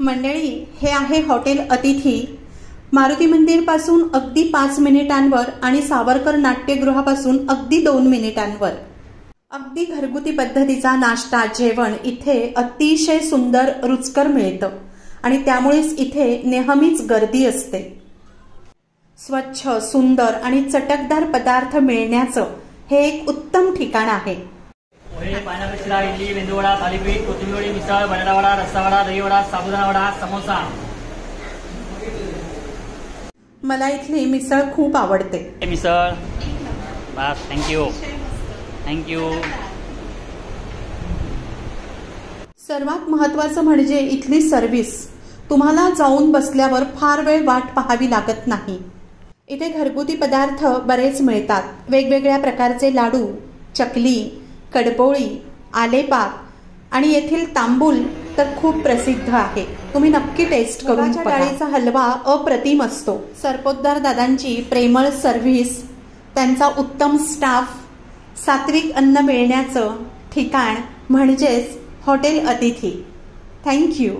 मंडळी, हे आहे हॉटेल अतिथी. मारुती मंदिर पासून अगदी 5 मिनिटांवर आणि सावरकर नाट्यगृहापासून अगदी 2 मिनिटांवर. अगदी घरगुती पद्धतीचा नाश्ता जेवण इथे अतिशय सुंदर रुचकर मिळतं आणि त्यामुळेच इथे नेहमीच गर्दी असते. स्वच्छ, सुंदर आणि चटकदार पदार्थ मिळण्याचं हे एक उत्तम ठिकाण आहे. पोहे, पायनॅपल शिरा, इडली, मेंदूवडा, थालीपीठ, कोथिंबीर वडी, मिसळ, बटाटावडा, रस्सावडा, दहीवडा, साबुदाणा वडा, समोसा. मला इथली मिसळ खूप आवडते. मिसळ बस. Thank you thank you. सर्वात महत्त्वाचं म्हणजे इथली सर्व्हिस. तुम्हाला जाऊन बसल्यावर फार वेळ वाट पाहावी लागत नाही. इथे घरगुती पदार्थ बरेच मिळतात. वेगवेगळ्या प्रकारचे लाडू, चकली, कडपोळी, आलेपाक आणि येथील तांबूल तर खूप प्रसिद्ध आहे. तुम्ही नक्की टेस्ट करून बघा. डाळीचा हलवा अप्रतिम असतो. सरपोतदार दादांची प्रेमळ सर्व्हिस, त्यांचा उत्तम स्टाफ, सात्विक अन्न मिळण्याचं ठिकाण म्हणजेच हॉटेल अतिथी. थँक्यू.